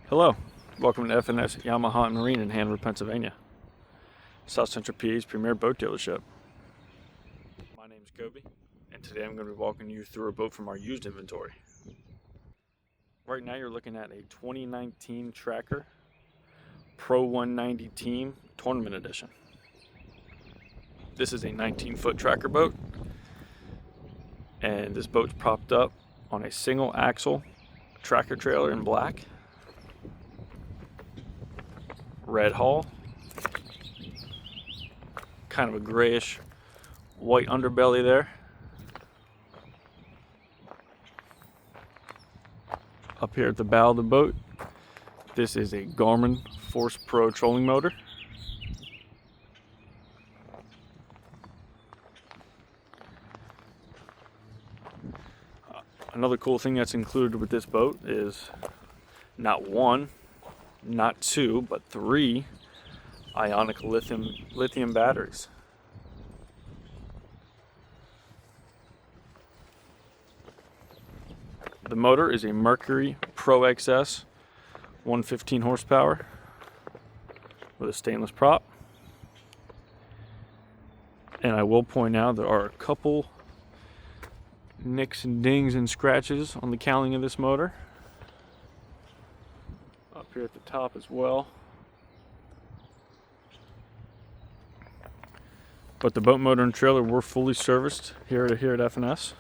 Hello, welcome to F&S Yamaha and Marine in Hanover, Pennsylvania, South Central PA's premier boat dealership. My name is Kobe, and today I'm going to be walking you through a boat from our used inventory. Right now you're looking at a 2019 Tracker Pro 190 Team Tournament Edition. This is a 19-foot tracker boat, and this boat's propped up on a single axle tracker trailer in black. Red hull, kind of a grayish white underbelly there. Up here at the bow of the boat, this is a Garmin Force Pro trolling motor. Another cool thing that's included with this boat is not one, not two, but three Ionic lithium batteries. The motor is a Mercury Pro XS 115 horsepower with a stainless prop. And I will point out there are a couple nicks and dings and scratches on the cowling of this motor. Up here at the top as well. But the boat motor and trailer were fully serviced here at F&S.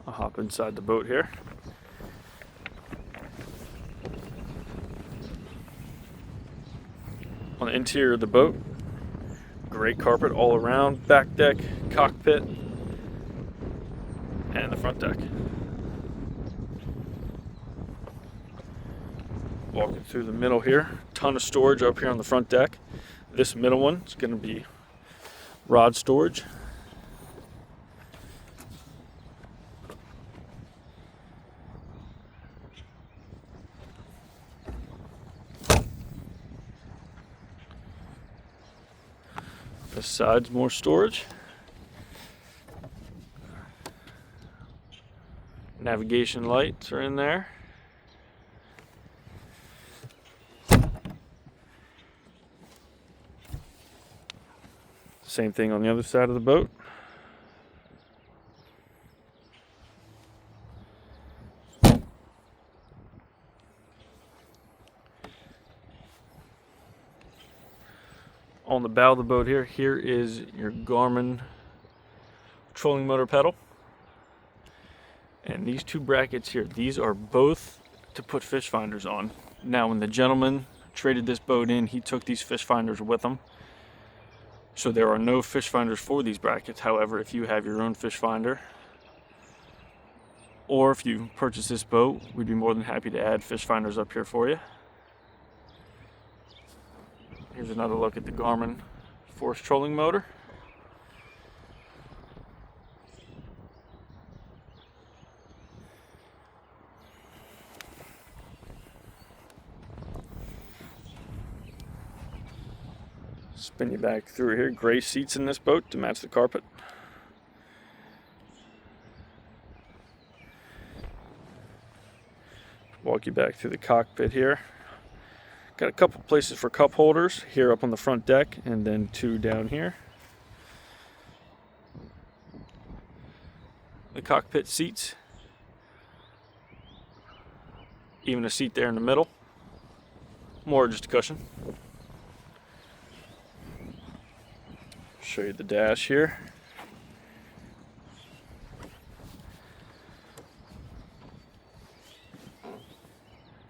I'll hop inside the boat here. On the interior of the boat, great carpet all around, back deck, cockpit, and the front deck. Walking through the middle here, ton of storage up here on the front deck. This middle one is going to be rod storage. This side's more storage. Navigation lights are in there. Same thing on the other side of the boat. On the bow of the boat here is your Garmin trolling motor pedal. And these two brackets here, these are both to put fish finders on. Now when the gentleman traded this boat in, he took these fish finders with him. So there are no fish finders for these brackets. However, if you have your own fish finder, or if you purchase this boat, we'd be more than happy to add fish finders up here for you. Here's another look at the Garmin Force trolling motor. Spin you back through here. Gray seats in this boat to match the carpet. Walk you back through the cockpit here. Got a couple places for cup holders here up on the front deck, and then two down here. The cockpit seats. Even a seat there in the middle. More just a cushion. Show you the dash here.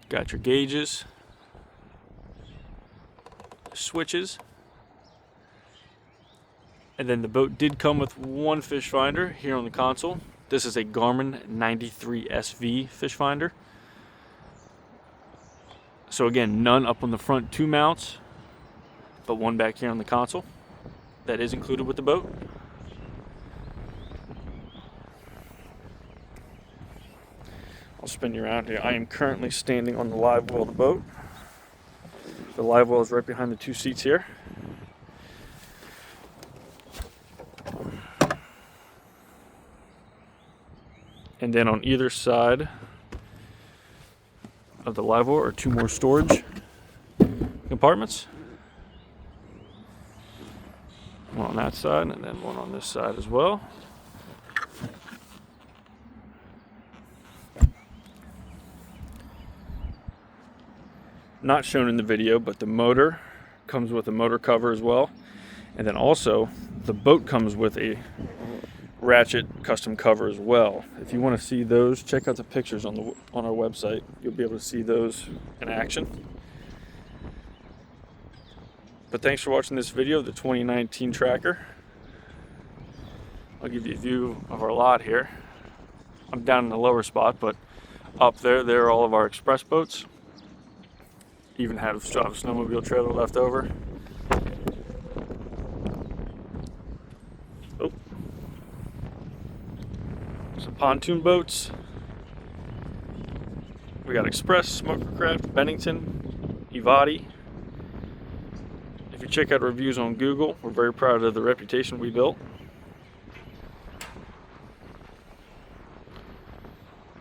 Got your gauges, switches, and then the boat did come with one fish finder here on the console. This is a Garmin 93 SV fish finder. So again, none up on the front two mounts, but one back here on the console. That is included with the boat. I'll spin you around here. I am currently standing on the live well of the boat. The live well is right behind the two seats here. And then on either side of the live well are 2 more storage compartments. One on that side and then one on this side as well. Not shown in the video, but the motor comes with a motor cover as well. And then also the boat comes with a ratchet custom cover as well. If you want to see those, check out the pictures on our website. You'll be able to see those in action. But thanks for watching this video of the 2019 Tracker. I'll give you a view of our lot here. I'm down in the lower spot, but up there are all of our express boats. Even still have a snowmobile trailer left over. Oh. Some pontoon boats. We got Express, Smokercraft, Bennington, Evati. If you check out reviews on Google, we're very proud of the reputation we built.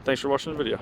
Thanks for watching the video.